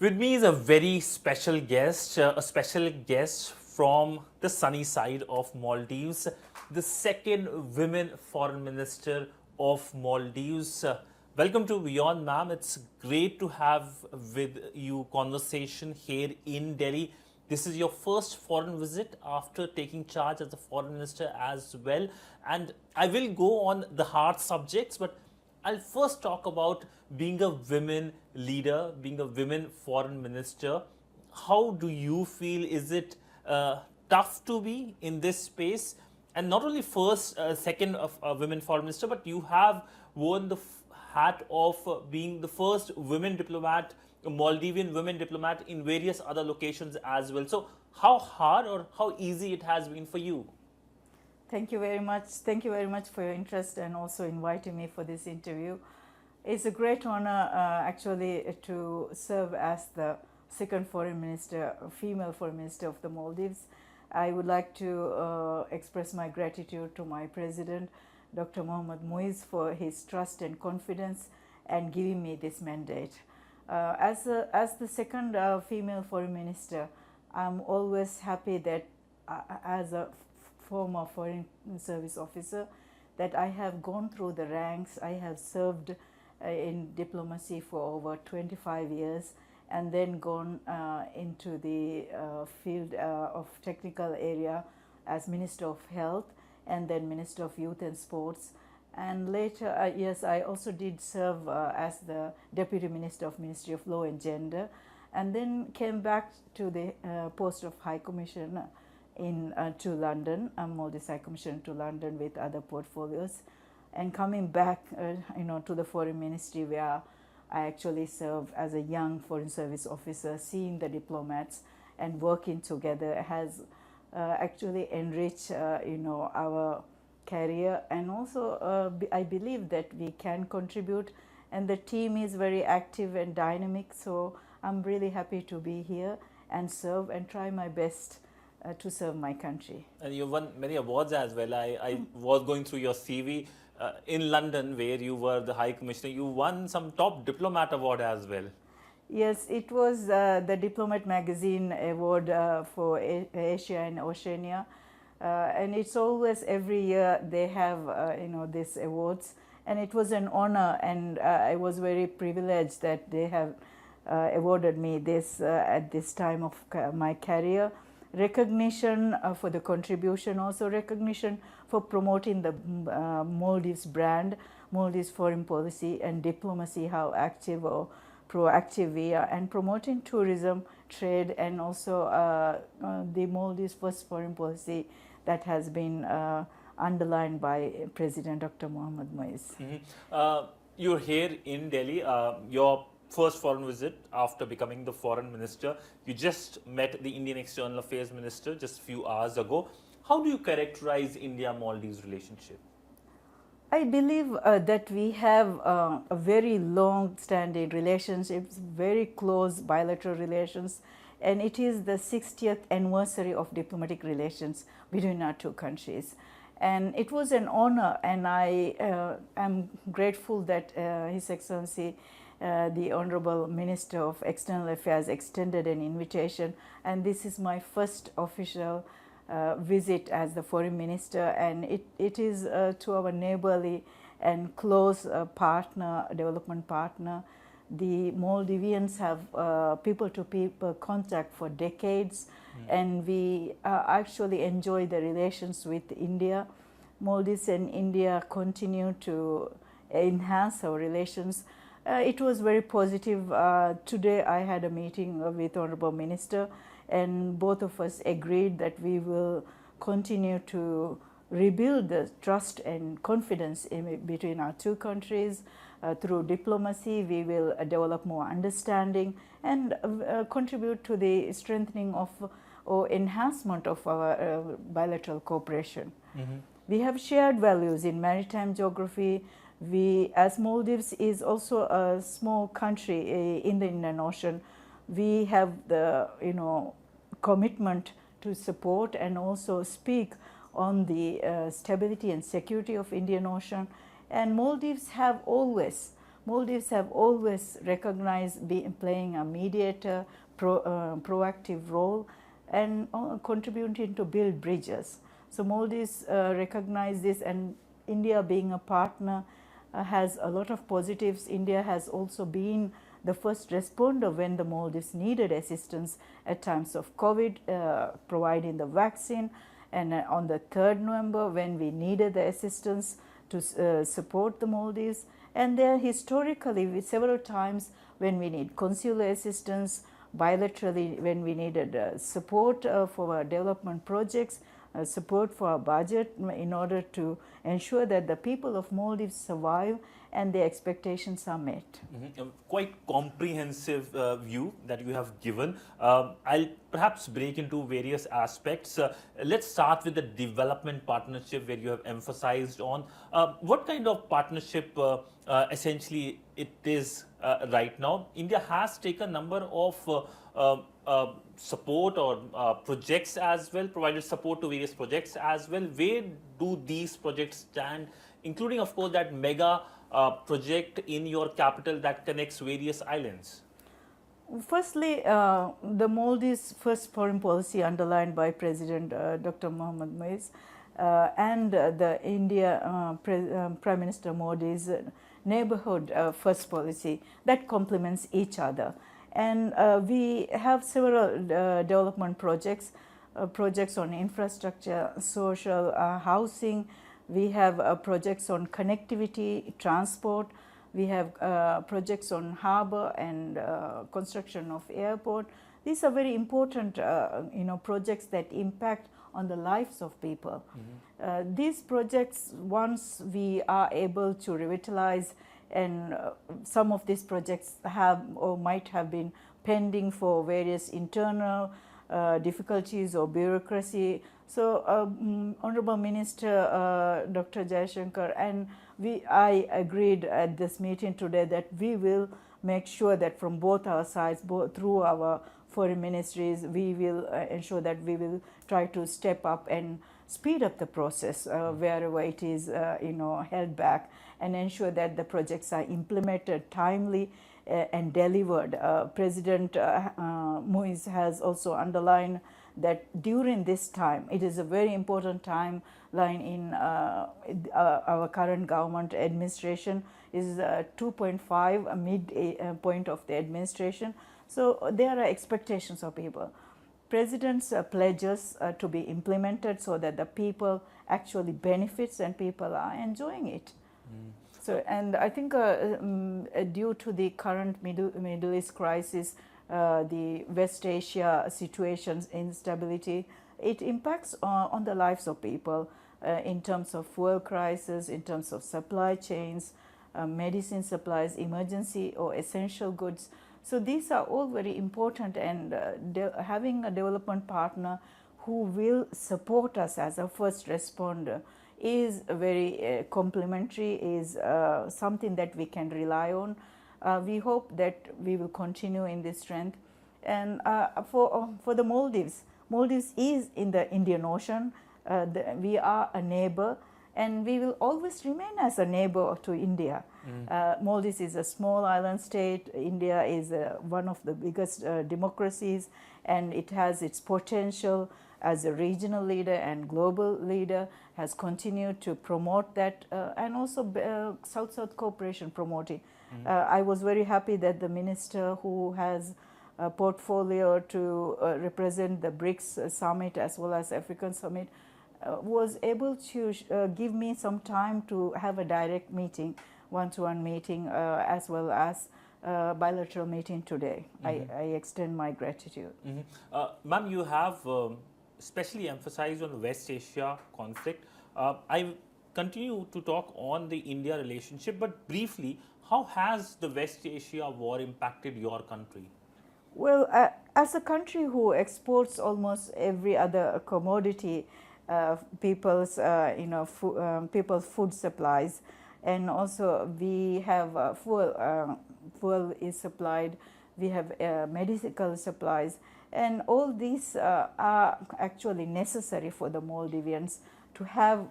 With me is a special guest from the sunny side of Maldives, the second women foreign minister of Maldives. Welcome to WION, ma'am. It's great to have with you conversation here in Delhi. This is your first foreign visit after taking charge as a foreign minister as well. And I will go on the hard subjects, but I'll first talk about being a women leader, being a women foreign minister. How do you feel? Is it tough to be in this space? And not only first, second of women foreign minister, but you have worn the hat of being the first women diplomat, a Maldivian women diplomat in various other locations as well. So how hard or how easy it has been for you? Thank you very much. Thank you very much for your interest and also inviting me for this interview. It's a great honor actually to serve as the second foreign minister, female foreign minister of the Maldives. I would like to express my gratitude to my president, Dr. Mohamed Moise, for his trust and confidence and giving me this mandate. As the second female foreign minister, I'm always happy that as a former foreign service officer that I have gone through the ranks. I have served in diplomacy for over 25 years and then gone into the field of technical area as Minister of Health and then Minister of Youth and Sports. And later, yes, I also did serve as the Deputy Minister of Ministry of Law and Gender, and then came back to the post of High Commissioner to London, Maldives High Commissioner to London with other portfolios, and coming back, to the Foreign Ministry where I actually serve as a young Foreign Service officer, seeing the diplomats and working together has actually enriched, our career, and also I believe that we can contribute, and the team is very active and dynamic. So I'm really happy to be here and serve and try my best to serve my country. And you've won many awards as well. I was going through your CV in London, where you were the High Commissioner. You won some top diplomat award as well. Yes, it was the Diplomat Magazine Award for Asia and Oceania. And it's always every year they have, these awards. And it was an honor, and I was very privileged that they have awarded me this at this time of my career. Recognition for the contribution, also recognition for promoting the Maldives brand, Maldives foreign policy and diplomacy, how active or proactive we are, and promoting tourism, trade, and also the Maldives first foreign policy that has been underlined by President Dr. Mohamed Moise. You're here in Delhi. Your first foreign visit after becoming the foreign minister. You just met the Indian External Affairs Minister just a few hours ago. How do you characterize India-Maldives relationship? I believe that we have a very long-standing relationships, very close bilateral relations, and it is the 60th anniversary of diplomatic relations between our two countries. And it was an honor, and I am grateful that His Excellency the Honorable Minister of External Affairs extended an invitation, and this is my first official visit as the Foreign Minister, and it is to our neighborly and close development partner. The Maldivians have people-to-people contact for decades, and we actually enjoy the relations with India. Maldives and India continue to enhance our relations. It was very positive. Today I had a meeting with Honorable Minister, and both of us agreed that we will continue to rebuild the trust and confidence between our two countries. Through diplomacy, we will develop more understanding and contribute to the strengthening of or enhancement of our bilateral cooperation. We have shared values in maritime geography. We, as Maldives is also a small country in the Indian Ocean, we have the commitment to support and also speak on the stability and security of Indian Ocean. And Maldives have always Maldives have always recognized playing a mediator, proactive role, and contributing to build bridges. So Maldives recognize this, and India being a partner has a lot of positives. India has also been the first responder when the Maldives needed assistance at times of COVID, providing the vaccine, and on the 3rd November when we needed the assistance to support the Maldives. And there historically several times when we need consular assistance, bilaterally when we needed support for our development projects, support for our budget in order to ensure that the people of Maldives survive and their expectations are met. Quite comprehensive view that you have given. I'll perhaps break into various aspects. Let's start with the development partnership where you have emphasized on. What kind of partnership essentially it is right now? India has taken a number of support or projects as well, provided support to various projects as well. Where do these projects stand, including of course that mega project in your capital that connects various islands? Firstly, the Maldives' first foreign policy underlined by President Dr. Mohammad Muiz and the India Prime Minister Modi's neighborhood first policy that complements each other. And we have several development projects, projects on infrastructure, social housing. We have projects on connectivity, transport. We have projects on harbour and construction of airport. These are very important, projects that impact on the lives of people. These projects, once we are able to revitalize, and some of these projects have or might have been pending for various internal difficulties or bureaucracy. So, Honorable Minister Dr. Jaishankar and I agreed at this meeting today that we will make sure that from both our sides, both through our foreign ministries, we will ensure that we will try to step up and speed up the process wherever it is held back, and ensure that the projects are implemented timely and delivered. President Muiz has also underlined that during this time, it is a very important timeline in our current government administration, is 2.5, a midpoint of the administration. So there are expectations of people. President's pledges to be implemented so that the people actually benefits and people are enjoying it. So, and I think due to the current Middle East crisis, the West Asia situations, instability, it impacts on the lives of people in terms of fuel crisis, in terms of supply chains, medicine supplies, emergency or essential goods. So these are all very important, and having a development partner who will support us as a first responder is very complementary, is something that we can rely on. We hope that we will continue in this strength. And for the Maldives, Maldives is in the Indian Ocean. We are a neighbor, and we will always remain as a neighbor to India. Maldives is a small island state. India is one of the biggest democracies, and it has its potential as a regional leader and global leader, has continued to promote that, and also South-South cooperation promoting. I was very happy that the minister who has a portfolio to represent the BRICS summit as well as African summit was able to give me some time to have a direct meeting, one-to-one meeting, as well as bilateral meeting today. I extend my gratitude. Ma'am, you have especially emphasized on West Asia conflict. I continue to talk on the India relationship, but briefly, how has the West Asia war impacted your country? Well, as a country who exports almost every other commodity, people's people's food supplies, and also we have fuel is supplied, we have medical supplies, and all these are actually necessary for the Maldivians to have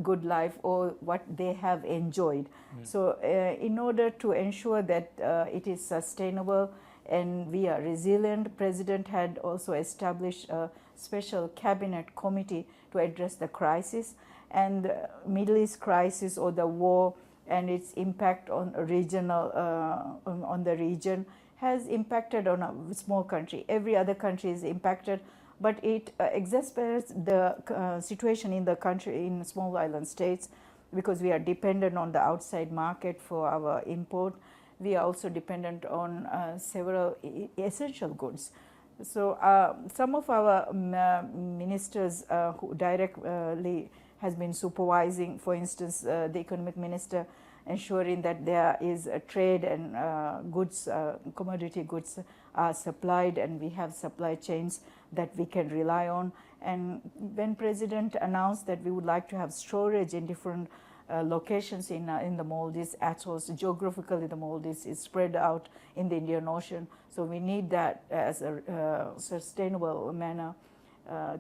good life or what they have enjoyed. So in order to ensure that it is sustainable and we are resilient, President had also established a special cabinet committee to address the crisis, and the Middle East crisis or the war and its impact on regional on the region has impacted on a small country. Every other country is impacted, but it exacerbates the situation in the country, in small island states, because we are dependent on the outside market for our import. We are also dependent on several essential goods. So some of our ministers who directly has been supervising, for instance, the economic minister, ensuring that there is a trade and goods, commodity goods are supplied and we have supply chains that we can rely on. And when President announced that we would like to have storage in different locations in the Maldives atolls, geographically the Maldives is spread out in the Indian Ocean, so we need that as a sustainable manner.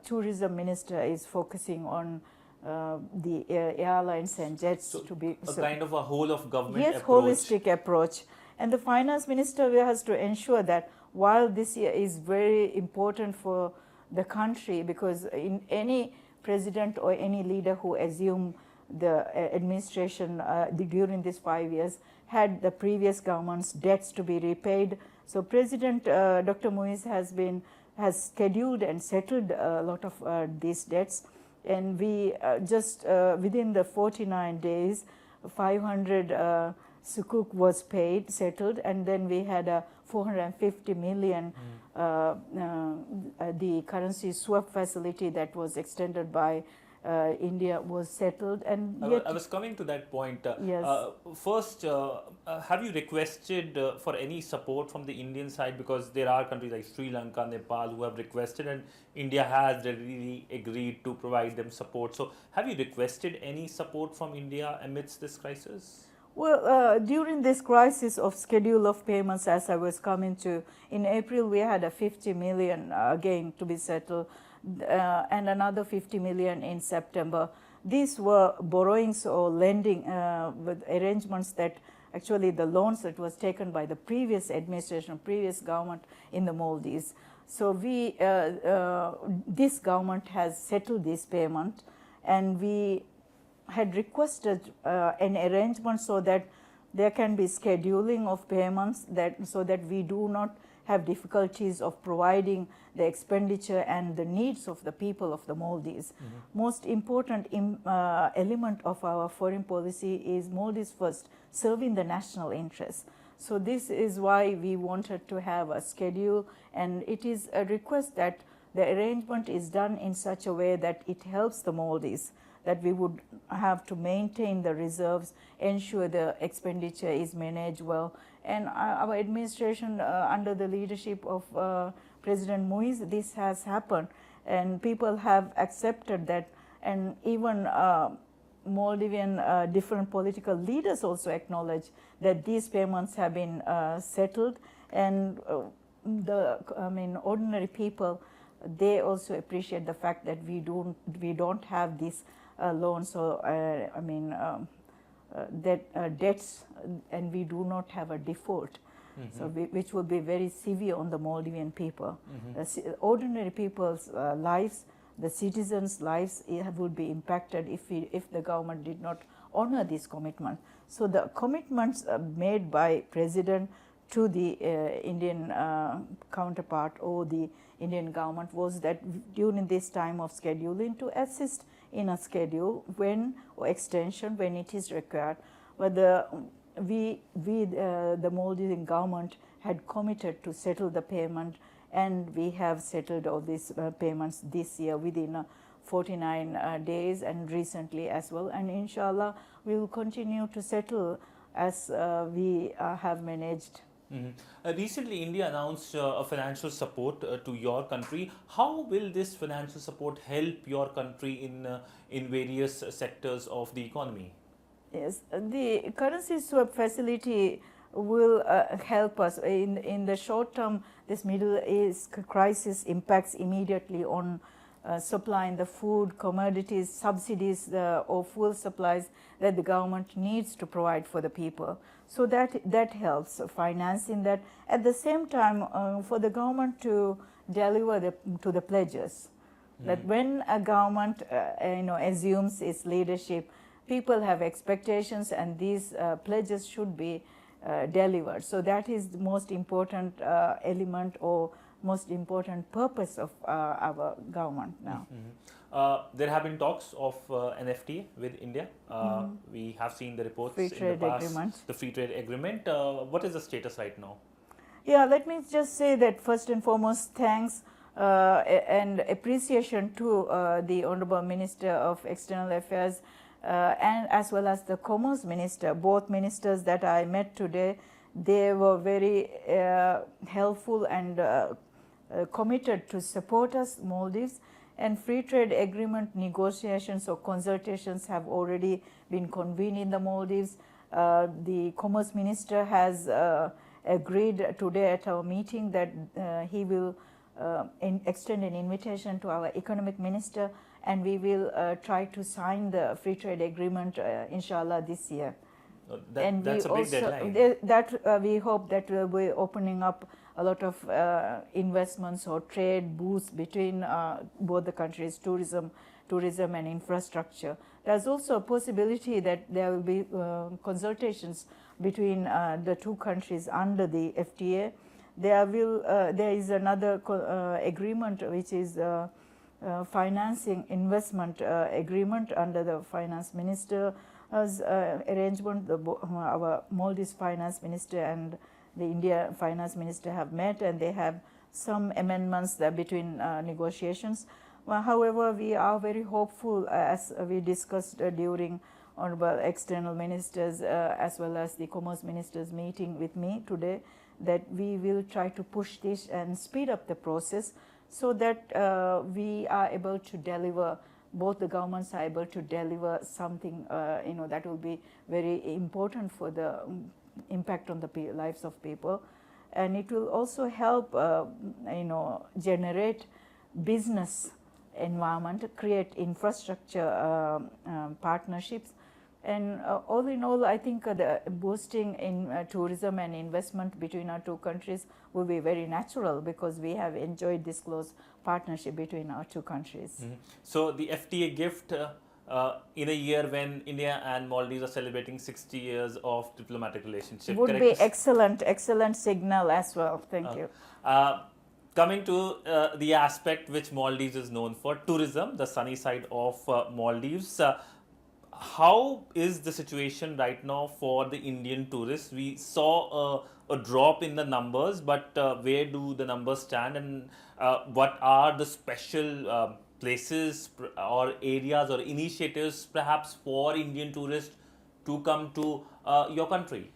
Tourism minister is focusing on the airlines and jets to be a kind of a whole of government yes, approach. holistic approach. And the finance minister has to ensure that while this year is very important for the country, because in any president or any leader who assumed the administration during these 5 years had the previous government's debts to be repaid. So President Dr. Muiz has scheduled and settled a lot of these debts, and we just within the 49 days 500 sukuk was paid, settled, and then we had a 450 million the currency swap facility that was extended by India was settled. And yet I was coming to that point. Yes. First, have you requested for any support from the Indian side? Because there are countries like Sri Lanka, Nepal who have requested, and India has really agreed to provide them support. So have you requested any support from India amidst this crisis? Well, during this crisis of schedule of payments, as I was coming to, in April we had a 50 million again to be settled, and another 50 million in September. These were borrowings or lending with arrangements that actually the loans that was taken by the previous administration, previous government in the Maldives. So we, this government has settled this payment, and we had requested an arrangement so that there can be scheduling of payments, that so that we do not have difficulties of providing the expenditure and the needs of the people of the Maldives. Most important element of our foreign policy is Maldives first, serving the national interest. So this is why we wanted to have a schedule, and it is a request that the arrangement is done in such a way that it helps the Maldives, that we would have to maintain the reserves, ensure the expenditure is managed well. And our administration, under the leadership of President Muiz, this has happened, and people have accepted that, and even Maldivian different political leaders also acknowledge that these payments have been settled, and ordinary people, they also appreciate the fact that we don't have these loans or debts, and we do not have a default. So which will be very severe on the Maldivian people. Ordinary people's lives, the citizens' lives would be impacted if the government did not honor this commitment. So the commitments made by President to the Indian counterpart or the Indian government was that during this time of scheduling to assist in a schedule when or extension when it is required. But the Maldivian government had committed to settle the payment, and we have settled all these payments this year within 49 days and recently as well. And inshallah, we will continue to settle as we have managed. Recently, India announced a financial support to your country. How will this financial support help your country in various sectors of the economy? Yes, the currency swap facility will help us in the short term. This Middle East crisis impacts immediately on supplying the food, commodities, subsidies, or fuel supplies that the government needs to provide for the people. So that helps financing that. At the same time, for the government to deliver to the pledges, that when a government assumes its leadership, people have expectations, and these pledges should be delivered. So that is the most important element or most important purpose of our government now. There have been talks of an FTA with India. We have seen the reports Free in the trade past. agreement. The free trade agreement. What is the status right now? Yeah, let me just say that first and foremost, thanks and appreciation to the Honorable Minister of External Affairs and as well as the Commerce Minister. Both ministers that I met today, they were very helpful and committed to support us, Maldives. And free trade agreement negotiations or consultations have already been convened in the Maldives. The Commerce Minister has agreed today at our meeting that he will extend an invitation to our Economic Minister, and we will try to sign the free trade agreement, inshallah, this year. That's a big deadline. We hope that we'll be opening up a lot of investments or trade boosts between both the countries, tourism and infrastructure. There's also a possibility that there will be consultations between the two countries under the FTA. There is another agreement which is financing investment agreement under the finance minister's arrangement. Our Maldives finance minister and the India finance minister have met, and they have some amendments there between negotiations. However, we are very hopeful, as we discussed during Honorable External Ministers as well as the Commerce Ministers meeting with me today, that we will try to push this and speed up the process so that we are able to deliver, both the governments are able to deliver something that will be very important for the impact on the lives of people. And it will also help generate business environment, create infrastructure partnerships. And all in all, I think the boosting in tourism and investment between our two countries will be very natural, because we have enjoyed this close partnership between our two countries. So the FTA gift in a year when India and Maldives are celebrating 60 years of diplomatic relationship would be excellent signal as well. Thank you. Coming to the aspect which Maldives is known for, tourism, the sunny side of Maldives. How is the situation right now for the Indian tourists? We saw a drop in the numbers, but where do the numbers stand, and what are the special places or areas or initiatives perhaps for Indian tourists to come to your country?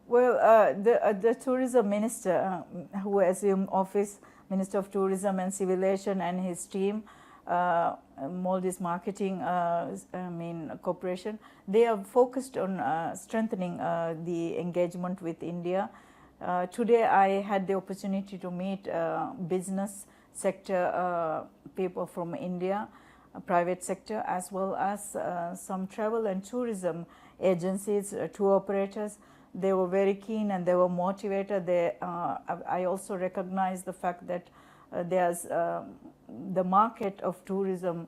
Well, the tourism minister who assumed office, Minister of Tourism and Civilization, and his team, Maldives Marketing Corporation, they are focused on strengthening the engagement with India. Today I had the opportunity to meet business sector people from India, private sector, as well as some travel and tourism agencies, tour operators. They were very keen and they were motivated. I also recognize the fact that there's the market of tourism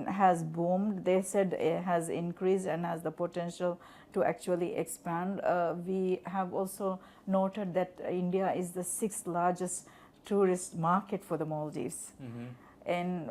has boomed. They said it has increased and has the potential to actually expand. We have also noted that India is the 6th largest tourist market for the Maldives. And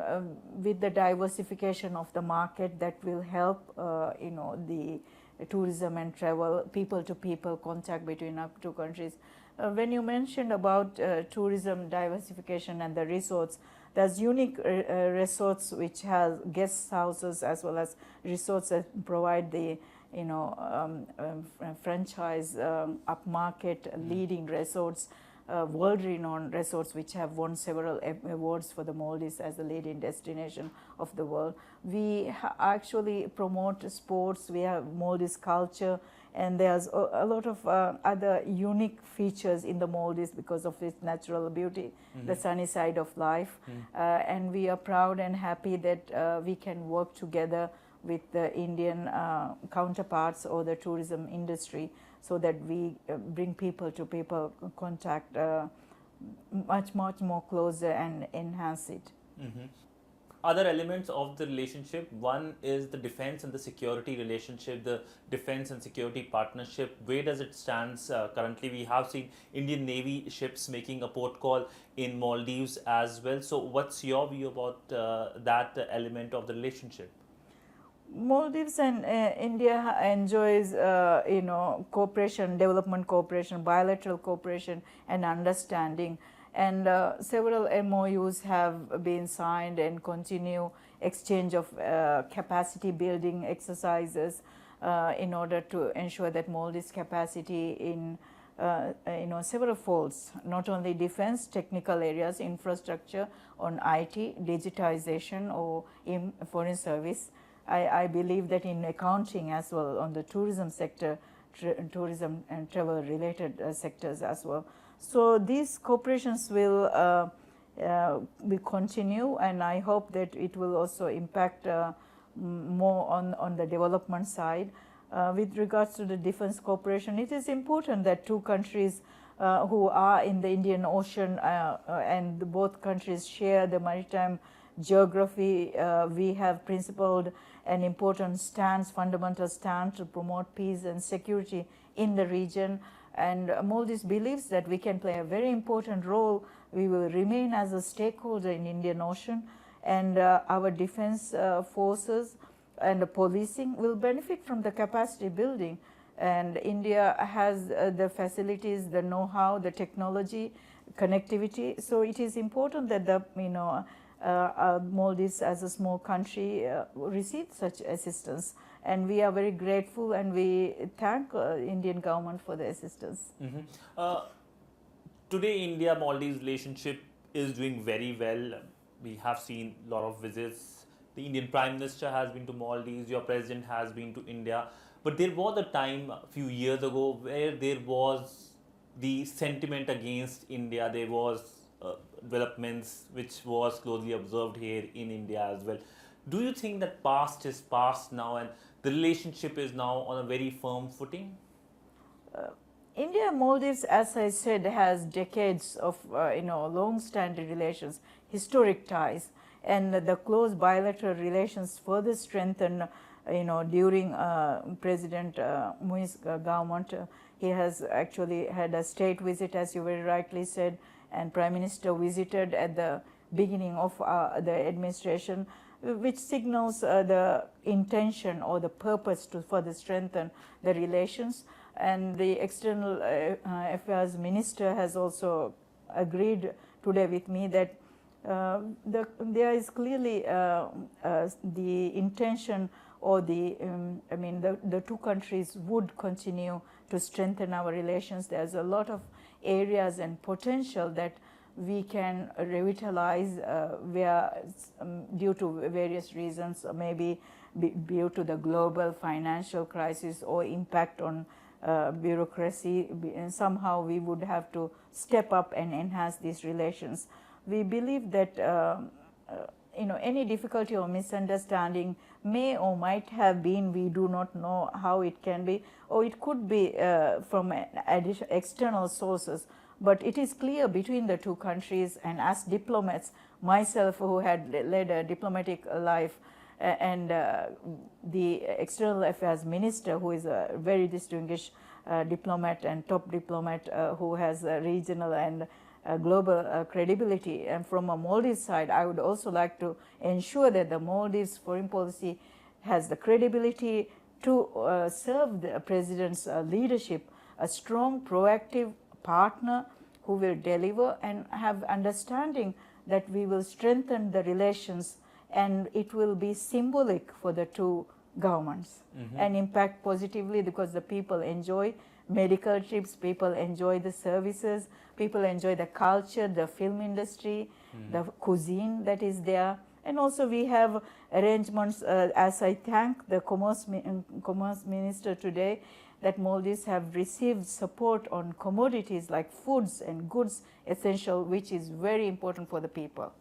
with the diversification of the market, that will help the tourism and travel, people-to-people contact between our two countries. When you mentioned about tourism diversification and the resorts, there's unique resorts which have guest houses as well as resorts that provide the franchise upmarket leading resorts, world-renowned resorts which have won several awards for the Maldives as the leading destination of the world. We actually promote sports. We have Maldives culture And there's a lot of other unique features in the Maldives because of its natural beauty, the sunny side of life. And we are proud and happy that we can work together with the Indian counterparts or the tourism industry, so that we bring people to people contact much more closer and enhance it. Other elements of the relationship, one is the defense and the security relationship, the defense and security partnership. Where does it stand currently? We have seen Indian Navy ships making a port call in Maldives as well. So what's your view about that element of the relationship? Maldives and India enjoys, cooperation, development cooperation, bilateral cooperation and understanding. And several MOUs have been signed and continue exchange of capacity building exercises in order to ensure that Maldives capacity in several folds, not only defense, technical areas, infrastructure, on IT, digitization or in foreign service. I believe that in accounting as well, on the tourism sector, tourism and travel related sectors as well. So these cooperations will continue, and I hope that it will also impact more on the development side. With regards to the defense cooperation, it is important that two countries who are in the Indian Ocean and both countries share the maritime geography. We have principled an important stance, fundamental stance to promote peace and security in the region. And Maldives believes that we can play a very important role. We will remain as a stakeholder in Indian Ocean, and our defense forces and the policing will benefit from the capacity building. And India has the facilities, the know-how, the technology, connectivity. So it is important that the Maldives as a small country receive such assistance, and we are very grateful and we thank Indian government for the assistance. Today, India-Maldives relationship is doing very well. We have seen a lot of visits. The Indian Prime Minister has been to Maldives, your President has been to India. But there was a time a few years ago where there was the sentiment against India. There was developments which was closely observed here in India as well. Do you think that past is past now and the relationship is now on a very firm footing? India Maldives, as I said, has decades of long-standing relations, historic ties, and the close bilateral relations further strengthened. During President Mui's government, he has actually had a state visit, as you very rightly said, and Prime Minister visited at the beginning of the administration, which signals the intention or the purpose to further strengthen the relations. And the External Affairs Minister has also agreed today with me that there is clearly the intention or the two countries would continue to strengthen our relations. There's a lot of areas and potential that we can revitalize where due to various reasons, maybe due to the global financial crisis or impact on bureaucracy. Somehow we would have to step up and enhance these relations. We believe that any difficulty or misunderstanding may or might have been, we do not know how it can be, or it could be from external sources. But it is clear between the two countries, and as diplomats, myself who had led a diplomatic life, and the External Affairs Minister, who is a very distinguished diplomat and top diplomat who has regional and global credibility. And from a Maldives side, I would also like to ensure that the Maldives foreign policy has the credibility to serve the President's leadership, a strong, proactive partner who will deliver and have understanding that we will strengthen the relations, and it will be symbolic for the two governments and impact positively, because the people enjoy medical trips, people enjoy the services, people enjoy the culture, the film industry, the cuisine that is there. And also we have arrangements, as I thank the Commerce Minister today, that Maldives have received support on commodities like foods and goods essential, which is very important for the people.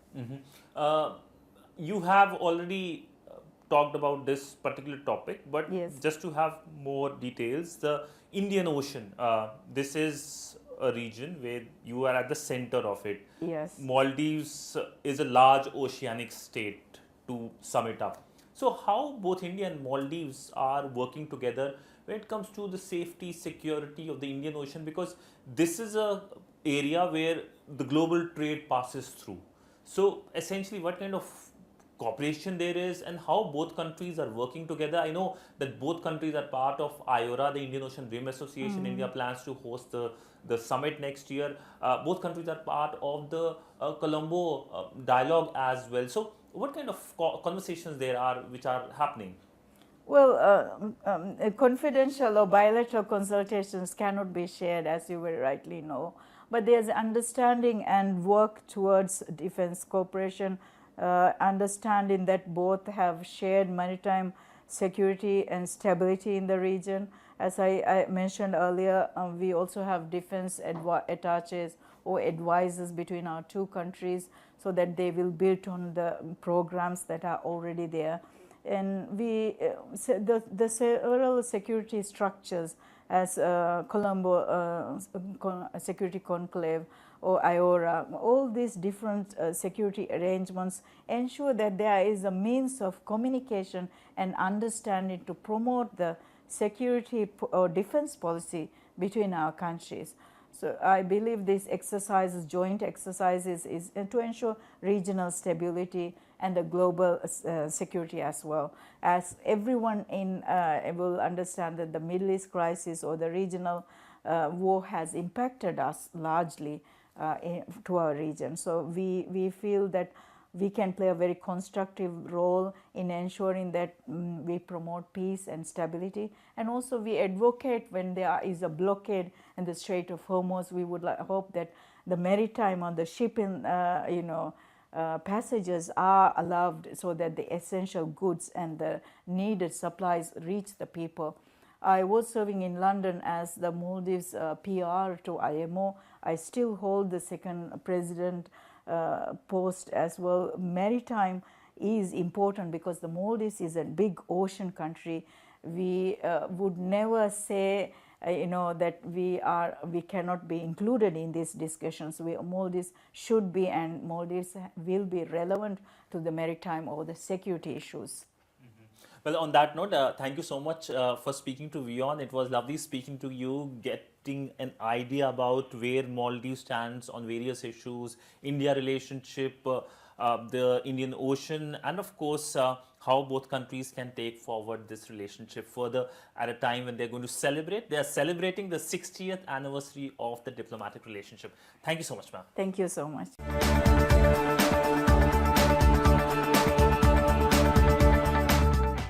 You have already talked about this particular topic, but Yes. just to have more details, the Indian Ocean, this is a region where you are at the center of it. Yes. Maldives is a large oceanic state, to sum it up. So, how both India and Maldives are working together when it comes to the safety, security of the Indian Ocean? Because this is a area where the global trade passes through. So, essentially, what kind of cooperation there is and how both countries are working together? I know that both countries are part of IORA, the Indian Ocean Rim Association. India plans to host the summit next year. Both countries are part of the Colombo dialogue as well. So, what kind of conversations there are which are happening? Well, confidential or bilateral consultations cannot be shared, as you very rightly know. But there's understanding and work towards defense cooperation, understanding that both have shared maritime security and stability in the region. As I mentioned earlier, we also have defense attaches or advisors between our two countries, so that they will build on the programs that are already there. And we the several security structures as Colombo Security Conclave or IORA, all these different security arrangements ensure that there is a means of communication and understanding to promote the security or defense policy between our countries. So I believe these exercises, joint exercises, is to ensure regional stability and the global security as well. As everyone will understand that the Middle East crisis or the regional war has impacted us largely to our region. So we feel that we can play a very constructive role in ensuring that we promote peace and stability, and also we advocate when there is a blockade in the Strait of Hormuz. We would hope that the maritime or the shipping passages are allowed so that the essential goods and the needed supplies reach the people. I was serving in London as the Maldives PR to IMO. I still hold the second president post as well. Maritime is important because the Maldives is a big ocean country. We would never say that we cannot be included in these discussions. Maldives should be, and Maldives will be relevant to the maritime or the security issues. Well, on that note, thank you so much for speaking to WION. It was lovely speaking to you, getting an idea about where Maldives stands on various issues, India relationship, the Indian Ocean, and of course, how both countries can take forward this relationship further at a time when they're going to celebrate. They are celebrating the 60th anniversary of the diplomatic relationship. Thank you so much, ma'am. Thank you so much.